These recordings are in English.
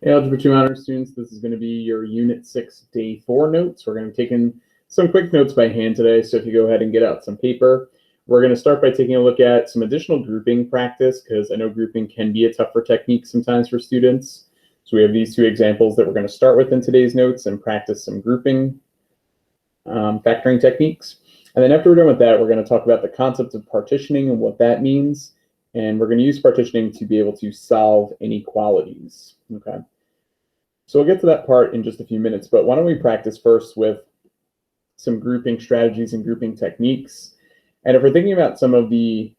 Hey, Algebra 2 Honors students, this is going to be your Unit 6 Day 4 notes. We're going to be taking some quick notes by hand today, so if you go ahead and get out some paper. We're going to start by taking a look at some additional grouping practice, because I know grouping can be a tougher technique sometimes for students. So we have these two examples that we're going to start with in today's notes and practice some grouping factoring techniques. And then after we're done with that, we're going to talk about the concept of partitioning and what that means. And we're going to use partitioning to be able to solve inequalities. Okay. So we'll get to that part in just a few minutes, but why don't we practice first with some grouping strategies and grouping techniques. And if we're thinking about some of the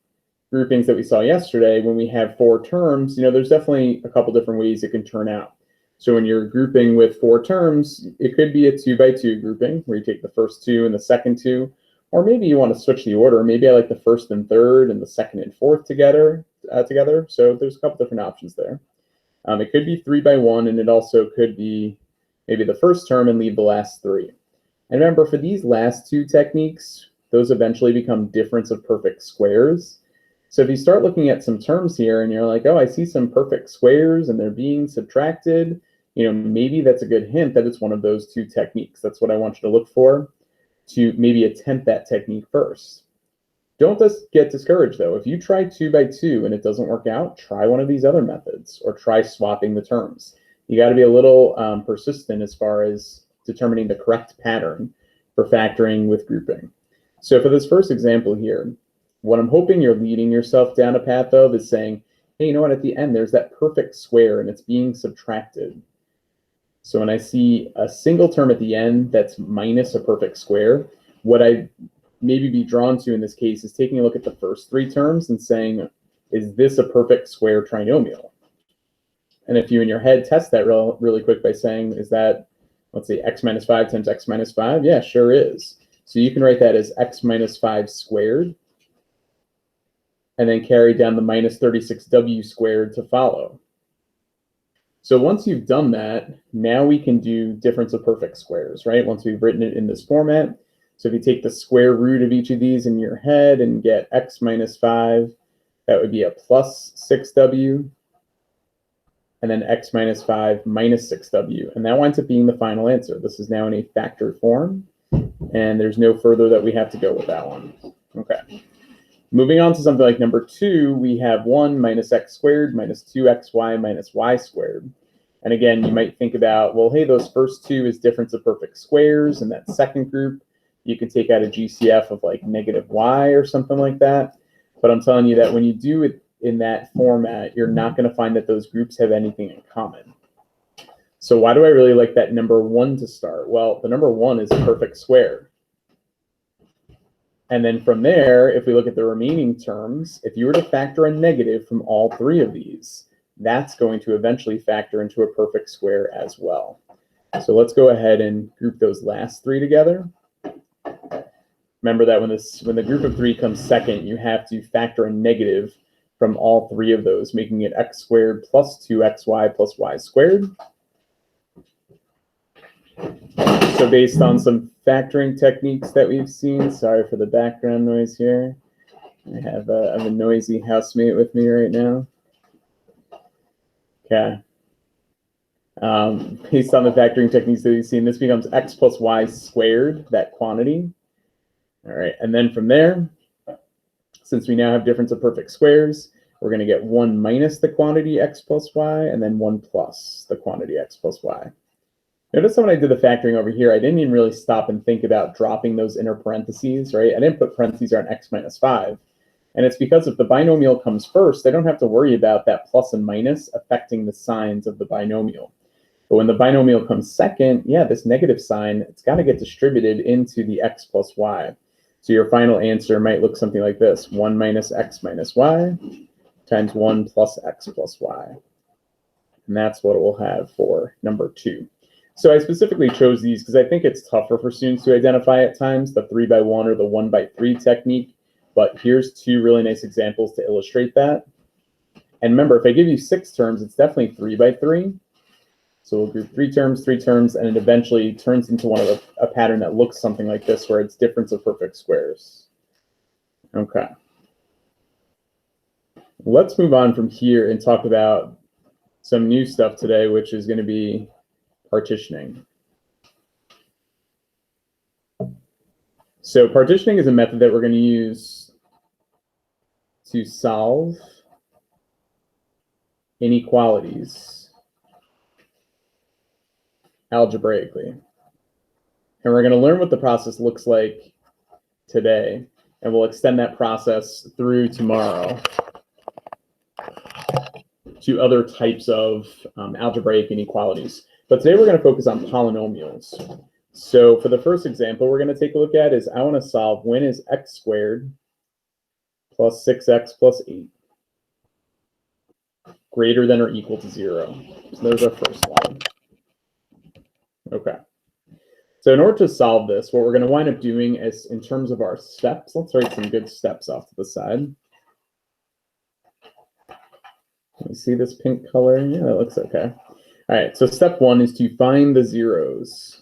groupings that we saw yesterday, when we have four terms, there's definitely a couple different ways it can turn out. So when you're grouping with four terms, it could be a 2x2 grouping where you take the first two and the second two, or maybe you want to switch the order. Maybe I like the first and third and the second and fourth together. So there's a couple different options there. It could be 3x1, and it also could be maybe the first term and leave the last three. And remember, for these last two techniques, those eventually become difference of perfect squares. So if you start looking at some terms here and you're like, oh, I see some perfect squares and they're being subtracted, maybe that's a good hint that it's one of those two techniques. That's what I want you to look for, to maybe attempt that technique first. Don't just get discouraged, though. If you try 2x2 and it doesn't work out, try one of these other methods or try swapping the terms. You got to be a little persistent as far as determining the correct pattern for factoring with grouping. So for this first example here, what I'm hoping you're leading yourself down a path of is saying, hey, you know what, at the end, there's that perfect square and it's being subtracted. So when I see a single term at the end that's minus a perfect square, what I maybe be drawn to in this case is taking a look at the first three terms and saying, is this a perfect square trinomial? And if you in your head test that really quick by saying, is that, let's say, x minus 5 times x minus 5? Yeah, sure is. So you can write that as x minus 5 squared, and then carry down the minus 36w squared to follow. So once you've done that, now we can do difference of perfect squares, right? Once we've written it in this format. So if you take the square root of each of these in your head and get x minus 5, that would be a plus 6w, and then x minus 5 minus 6w. And that winds up being the final answer. This is now in a factored form, and there's no further that we have to go with that one. Okay. Moving on to something like number 2, we have 1 minus x squared minus 2xy minus y squared. And again, you might think about, well, hey, those first two is difference of perfect squares, and that second group, you can take out a GCF of like negative y or something like that. But I'm telling you that when you do it in that format, you're not going to find that those groups have anything in common. So why do I really like that number 1 to start? Well, the number 1 is a perfect square. And then from there, if we look at the remaining terms, if you were to factor a negative from all three of these, that's going to eventually factor into a perfect square as well. So let's go ahead and group those last three together. Remember that when the group of three comes second, you have to factor a negative from all three of those, making it x squared plus 2xy plus y squared. So based on some factoring techniques that we've seen, sorry for the background noise here. I have a noisy housemate with me right now. Okay. Based on the factoring techniques that we've seen, this becomes x plus y squared, that quantity. All right, and then from there, since we now have difference of perfect squares, we're going to get 1 minus the quantity x plus y, and then 1 plus the quantity x plus y. Notice when I did the factoring over here, I didn't even really stop and think about dropping those inner parentheses, right? I didn't put parentheses on x minus 5. And it's because if the binomial comes first, I don't have to worry about that plus and minus affecting the signs of the binomial. But when the binomial comes second, yeah, this negative sign, it's got to get distributed into the x plus y. So your final answer might look something like this: 1 minus x minus y times 1 plus x plus y. And that's what it will have for number 2. So I specifically chose these because I think it's tougher for students to identify at times, the 3x1 or the 1x3 technique. But here's 2 really nice examples to illustrate that. And remember, if I give you 6 terms, it's definitely 3x3. So we'll group 3 terms, and it eventually turns into a pattern that looks something like this, where it's difference of perfect squares. Okay. Let's move on from here and talk about some new stuff today, which is going to be partitioning. So partitioning is a method that we're going to use to solve inequalities algebraically. And we're going to learn what the process looks like today, and we'll extend that process through tomorrow to other types of algebraic inequalities. But today we're going to focus on polynomials. So for the first example we're going to take a look at is I want to solve when is x squared plus 6x plus 8 greater than or equal to 0. So there's our first one. Okay. So in order to solve this, what we're going to wind up doing is, in terms of our steps, let's write some good steps off to the side. You see this pink color? Yeah, that looks okay. All right, so step one is to find the zeros.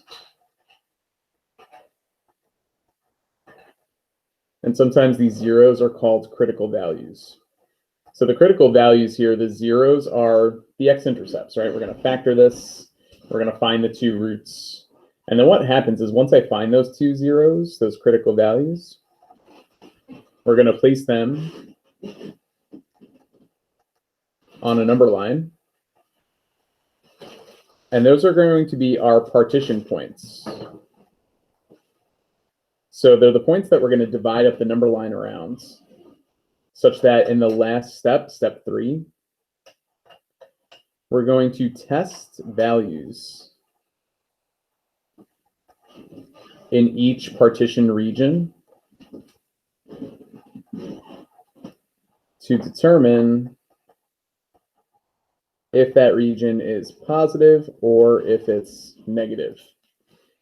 And sometimes these zeros are called critical values. So the critical values here, the zeros are the x-intercepts, right? We're going to factor this. We're going to find the two roots. And then what happens is once I find those two zeros, those critical values, we're going to place them on a number line. And those are going to be our partition points. So they're the points that we're going to divide up the number line around, such that in the last step, step 3, we're going to test values in each partition region to determine if that region is positive or if it's negative.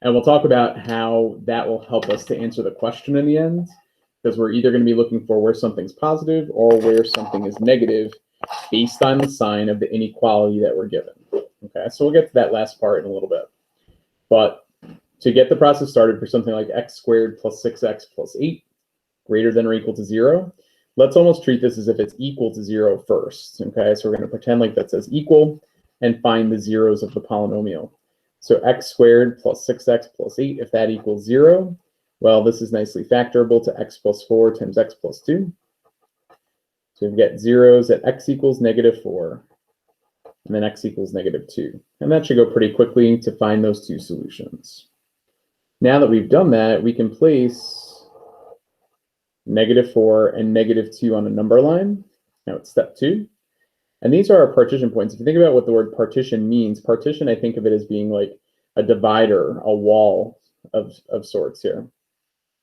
And we'll talk about how that will help us to answer the question in the end, because we're either going to be looking for where something's positive or where something is negative based on the sign of the inequality that we're given. Okay, so we'll get to that last part in a little bit. But to get the process started for something like x squared plus 6x plus 8 greater than or equal to 0, let's almost treat this as if it's equal to 0 first. Okay, so we're going to pretend like that says equal and find the zeros of the polynomial. So x squared plus 6x plus 8, if that equals 0, well, this is nicely factorable to x plus 4 times x plus 2. So we get zeros at x equals -4, and then x equals -2. And that should go pretty quickly to find those two solutions. Now that we've done that, we can place -4 and -2 on a number line. Now it's step 2. And these are our partition points. If you think about what the word partition means, partition, I think of it as being like a divider, a wall of sorts here.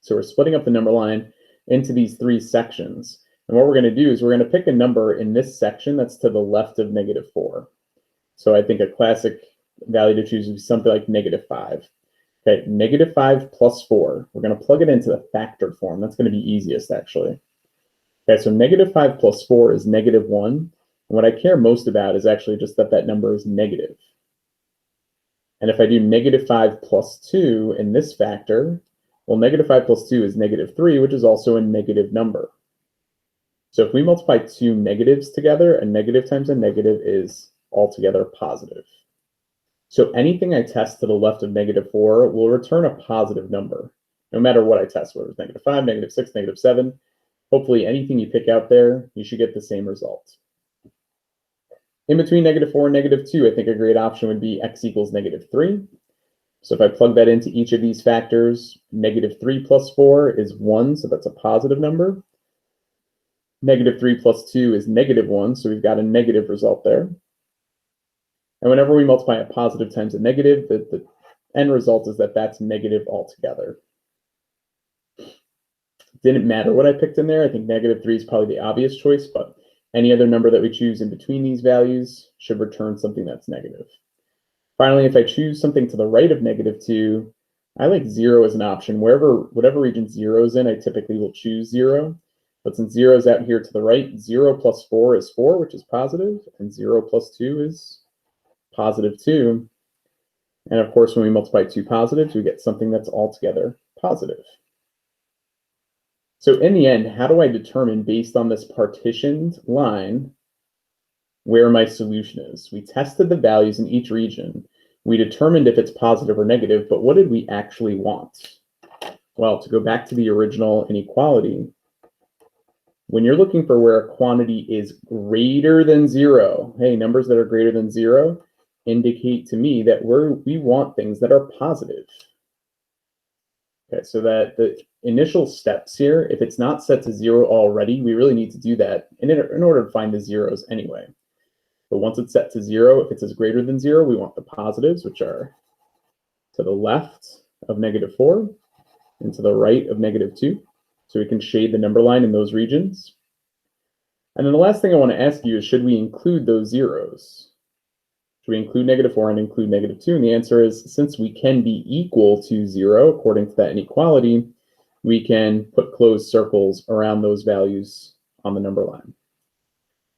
So we're splitting up the number line into these 3 sections. And what we're going to do is we're going to pick a number in this section that's to the left of -4. So I think a classic value to choose would be something like -5. Okay, -5 plus 4. We're going to plug it into the factored form. That's going to be easiest, actually. Okay, so -5 plus 4 is -1. And what I care most about is actually just that that number is negative. And if I do -5 plus 2 in this factor, well, -5 plus 2 is -3, which is also a negative number. So if we multiply 2 negatives together, a negative times a negative is altogether positive. So anything I test to the left of -4 will return a positive number, no matter what I test, whether it's -5, -6, -7. Hopefully anything you pick out there, you should get the same result. In between -4 and -2, I think a great option would be x equals -3. So if I plug that into each of these factors, -3 plus 4 is 1, so that's a positive number. -3 plus 2 is -1, so we've got a negative result there. And whenever we multiply a positive times a negative, the end result is that that's negative altogether. Didn't matter what I picked in there. I think -3 is probably the obvious choice, but any other number that we choose in between these values should return something that's negative. Finally, if I choose something to the right of -2, I like 0 as an option. Whatever region 0 is in, I typically will choose 0. But since 0 is out here to the right, 0 plus 4 is 4, which is positive, and 0 plus 2 is positive 2. And of course, when we multiply two positives, we get something that's altogether positive. So in the end, how do I determine, based on this partitioned line, where my solution is. We tested the values in each region. We determined if it's positive or negative, but what did we actually want? Well, to go back to the original inequality, when you're looking for where a quantity is greater than 0, hey, numbers that are greater than 0 indicate to me that we want things that are positive. Okay, so that the initial steps here, if it's not set to 0 already, we really need to do that in order to find the zeros anyway. But once it's set to 0, if it says greater than 0, we want the positives, which are to the left of -4 and to the right of -2. So we can shade the number line in those regions. And then the last thing I want to ask you is, should we include those zeros? Should we include -4 and include -2? And the answer is, since we can be equal to 0, according to that inequality, we can put closed circles around those values on the number line.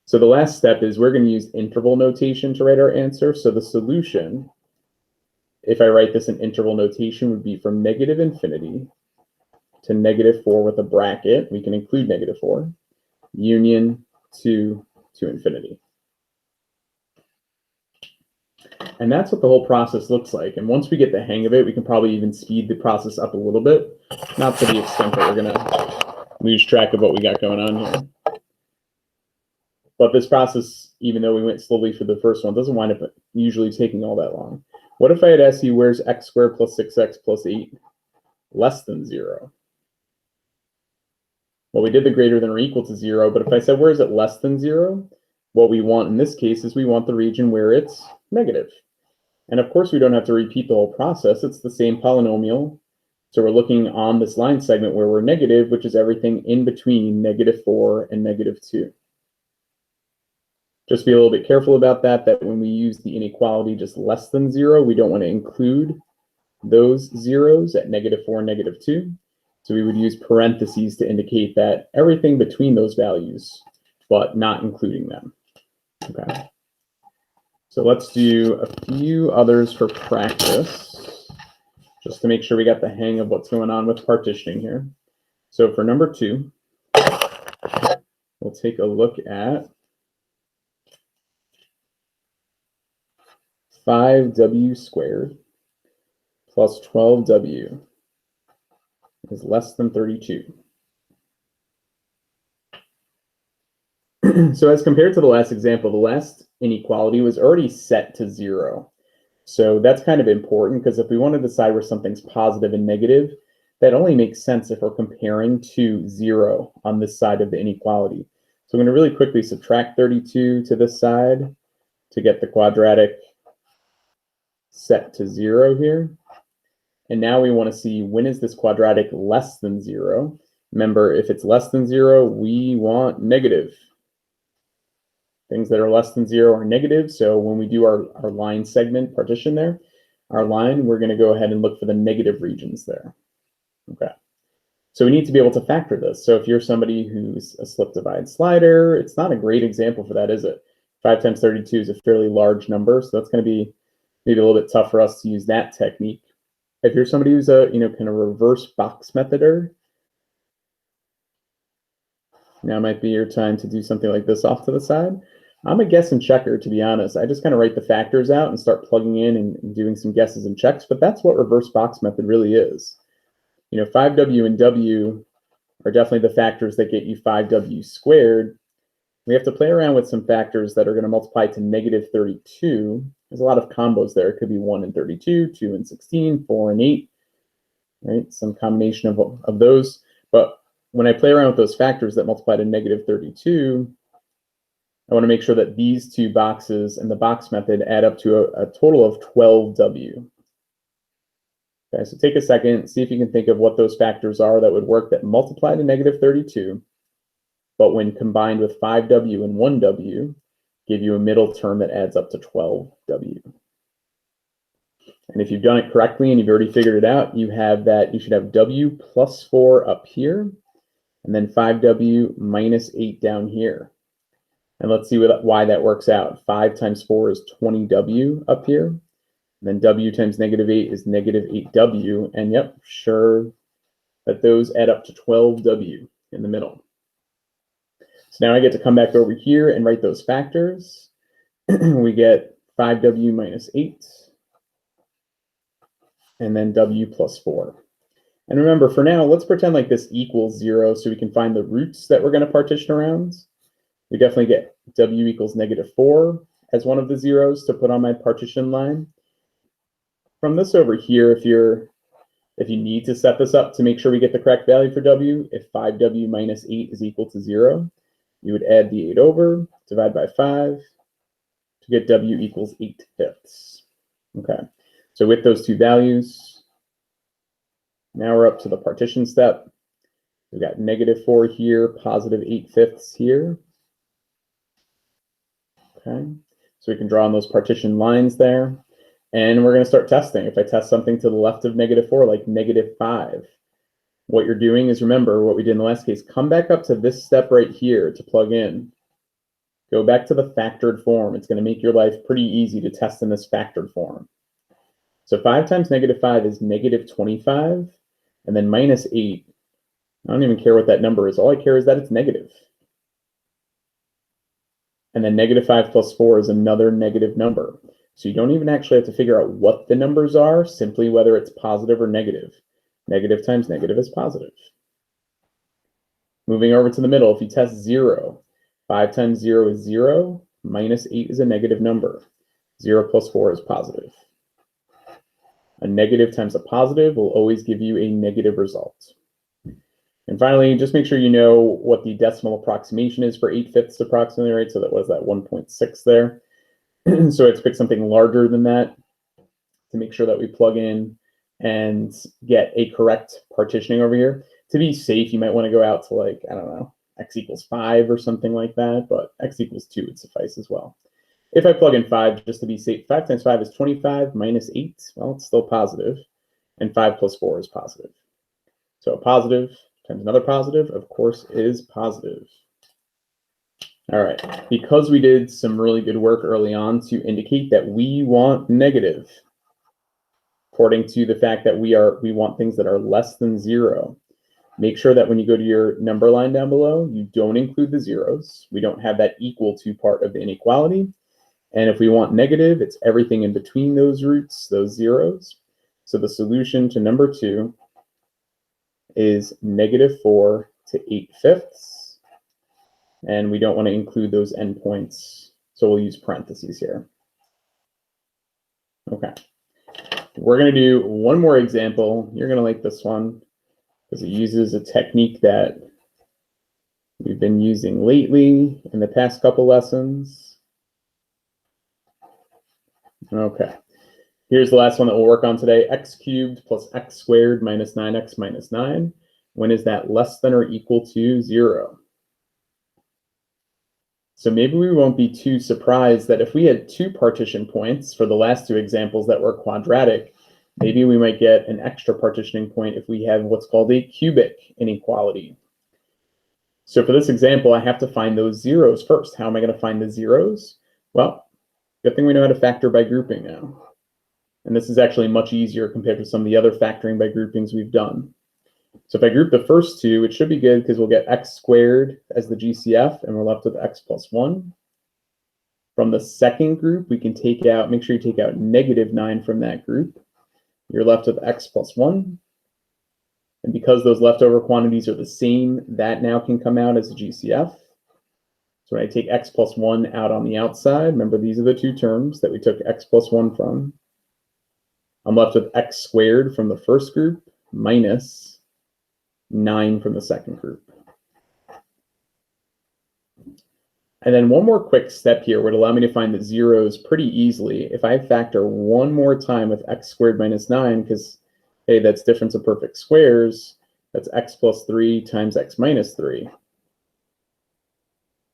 So the last step is we're going to use interval notation to write our answer. So the solution, if I write this in interval notation, would be from -infinity to -4 with a bracket. We can include -4, union 2 to infinity. And that's what the whole process looks like. And once we get the hang of it, we can probably even speed the process up a little bit, not to the extent that we're going to lose track of what we got going on here. But this process, even though we went slowly for the first one, doesn't wind up usually taking all that long. What if I had asked you, where's x squared plus 6x plus 8 less than 0? Well, we did the greater than or equal to 0, but if I said, where is it less than 0? What we want in this case is we want the region where it's negative. And of course, we don't have to repeat the whole process. It's the same polynomial. So we're looking on this line segment where we're negative, which is everything in between -4 and -2. Just be a little bit careful about that when we use the inequality just less than 0, we don't want to include those zeros at -4 and -2. So we would use parentheses to indicate that everything between those values, but not including them. Okay. So let's do a few others for practice, just to make sure we got the hang of what's going on with partitioning here. So for number 2, we'll take a look at 5w squared plus 12w is less than 32. So as compared to the last example, the last inequality was already set to 0. So that's kind of important, because if we want to decide where something's positive and negative, that only makes sense if we're comparing to 0 on this side of the inequality. So I'm going to really quickly subtract 32 to this side to get the quadratic set to 0 here. And now we want to see, when is this quadratic less than 0? Remember, if it's less than 0, we want negative. Things that are less than 0 are negative. So when we do our line segment partition there, our line, we're going to go ahead and look for the negative regions there. Okay. So we need to be able to factor this. So if you're somebody who's a slip divide slider, it's not a great example for that, is it? 5 times 32 is a fairly large number, so that's going to be maybe a little bit tough for us to use that technique. If you're somebody who's a kind of reverse box methoder, now might be your time to do something like this off to the side. I'm a guess and checker, to be honest. I just kind of write the factors out and start plugging in and doing some guesses and checks, but that's what reverse box method really is. 5w and w are definitely the factors that get you 5w squared. We have to play around with some factors that are going to multiply to -32. There's a lot of combos there. It could be 1 and 32, 2 and 16, 4 and 8, right? Some combination of those. But when I play around with those factors that multiply to -32, I want to make sure that these two boxes in the box method add up to a total of 12w. Okay, so take a second, see if you can think of what those factors are that would work that multiply to -32, but when combined with 5w and 1w, give you a middle term that adds up to 12w. And if you've done it correctly and you've already figured it out, you should have w plus 4 up here, and then 5w minus 8 down here. And let's see why that works out. 5 times 4 is 20w up here. And then w times -8 is -8w. And yep, sure that those add up to 12w in the middle. So now I get to come back over here and write those factors. we get 5w minus 8, and then w plus 4. And remember, for now, let's pretend like this equals 0 so we can find the roots that we're going to partition around. We definitely get w equals -4 as one of the zeros to put on my partition line. From this over here, if you need to set this up to make sure we get the correct value for w, if 5w minus 8 is equal to 0, you would add the 8 over, divide by 5, to get w equals 8/5. Okay, so with those two values, now we're up to the partition step. We've got -4 here, positive 8/5 here. Okay, so we can draw on those partition lines there. And we're going to start testing. If I test something to the left of -4, like -5, what you're doing is, remember what we did in the last case, come back up to this step right here to plug in. Go back to the factored form. It's going to make your life pretty easy to test in this factored form. So 5 times -5 is -25, and then -8. I don't even care what that number is. All I care is that it's negative. And then -5 plus 4 is another negative number. So you don't even actually have to figure out what the numbers are, simply whether it's positive or negative. Negative times negative is positive. Moving over to the middle, if you test 0, 5 times 0 is 0, -8 is a negative number. 0 plus 4 is positive. A negative times a positive will always give you a negative result. And finally, just make sure you know what the decimal approximation is for 8/5 approximately, right? So that was that 1.6 there. So let's pick something larger than that to make sure that we plug in and get a correct partitioning over here. To be safe, you might want to go out to, like, I don't know, x equals 5 or something like that, but x equals 2 would suffice as well. If I plug in 5, just to be safe, 5 times 5 is 25 minus 8. Well, it's still positive, and 5 plus 4 is positive. So a positive times another positive, of course, is positive. All right, because we did some really good work early on to indicate that we want negative, according to the fact that we want things that are less than 0. Make sure that when you go to your number line down below, you don't include the zeros. We don't have that equal to part of the inequality. And if we want negative, it's everything in between those roots, those zeros. So the solution to number 2 is -4 to 8/5. And we don't want to include those endpoints, so we'll use parentheses here. Okay. We're going to do one more example. You're going to like this one because it uses a technique that we've been using lately in the past couple lessons. Okay. Here's the last one that we'll work on today. X cubed plus x squared minus 9x minus 9. When is that less than or equal to 0? So maybe we won't be too surprised that if we had 2 partition points for the last 2 examples that were quadratic, maybe we might get an extra partitioning point if we have what's called a cubic inequality. So for this example, I have to find those zeros first. How am I going to find the zeros? Well, good thing we know how to factor by grouping now. And this is actually much easier compared to some of the other factoring by groupings we've done. So if I group the first 2, it should be good because we'll get x squared as the GCF, and we're left with x plus 1. From the second group, we can take out, make sure you take out -9 from that group. You're left with x plus 1. And because those leftover quantities are the same, that now can come out as a GCF. So when I take x plus 1 out on the outside, remember these are the 2 terms that we took x plus 1 from. I'm left with x squared from the first group minus 9 from the second group. And then one more quick step here would allow me to find the zeros pretty easily. If I factor one more time with x squared minus 9, because, hey, that's difference of perfect squares, that's x plus 3 times x minus 3.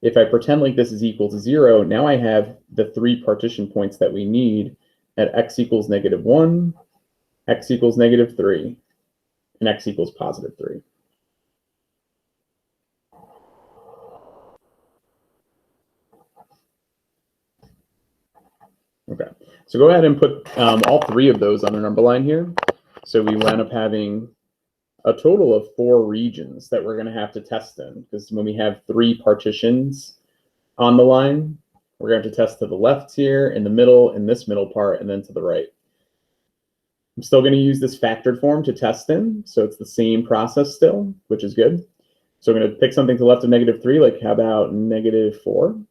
If I pretend like this is equal to 0, now I have the 3 partition points that we need at x equals -1, x equals -3, and x equals +3. Okay, so go ahead and put all 3 of those on the number line here. So we wound up having a total of 4 regions that we're going to have to test in, because when we have 3 partitions on the line, We're going to test to the left here, in the middle, in this middle part, and then to the right. I'm still going to use this factored form to test in, so it's the same process still, which is good. So I'm going to pick something to the left of -3, like how about -4?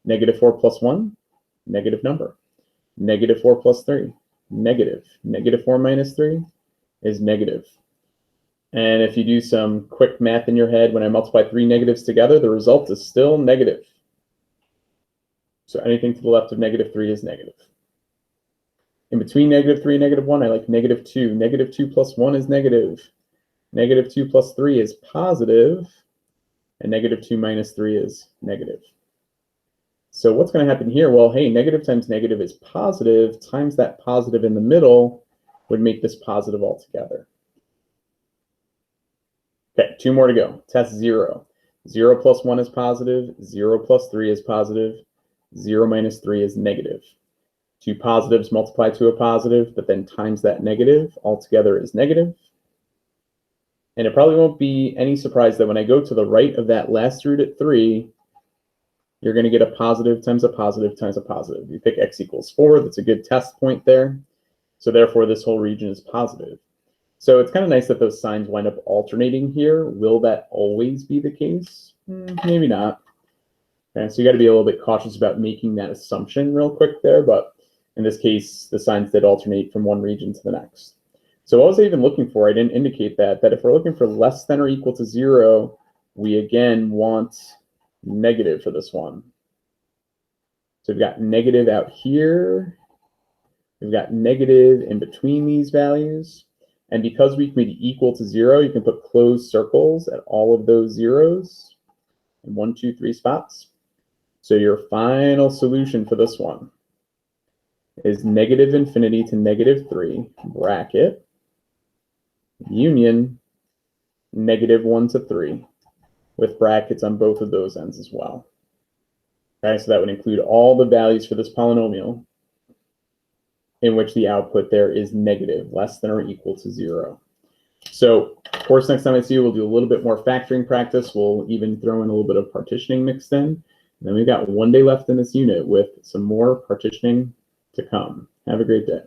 -4 plus 1, negative number. -4 plus 3, negative. -4 minus 3 is negative. And if you do some quick math in your head, when I multiply 3 negatives together, the result is still negative. So anything to the left of -3 is negative. In between -3 and -1, I like -2. -2 plus 1 is negative. -2 plus 3 is positive. And -2 minus 3 is negative. So what's going to happen here? Well, hey, negative times negative is positive, times that positive in the middle would make this positive altogether. Okay, 2 more to go. Test 0. 0 plus 1 is positive, 0 plus 3 is positive, 0 minus 3 is negative. 2 positives multiply to a positive, but then times that negative altogether is negative. And it probably won't be any surprise that when I go to the right of that last root at 3, you're going to get a positive times a positive times a positive. You pick x equals 4, that's a good test point there. So therefore, this whole region is positive. So it's kind of nice that those signs wind up alternating here. Will that always be the case? Maybe not. Okay, so you got to be a little bit cautious about making that assumption real quick there, but in this case, the signs did alternate from one region to the next. So what was I even looking for? I didn't indicate that if we're looking for less than or equal to 0, we again want negative for this one. So we've got negative out here. We've got negative in between these values. And because we can be equal to 0, you can put closed circles at all of those zeros in 1, 2, 3 spots. So your final solution for this one is -infinity to -3, bracket, union, -1 to 3, with brackets on both of those ends as well. Okay, so that would include all the values for this polynomial in which the output there is negative, less than or equal to 0. So, of course, next time I see you, we'll do a little bit more factoring practice. We'll even throw in a little bit of partitioning mixed in. And then we've got one day left in this unit with some more partitioning to come. Have a great day.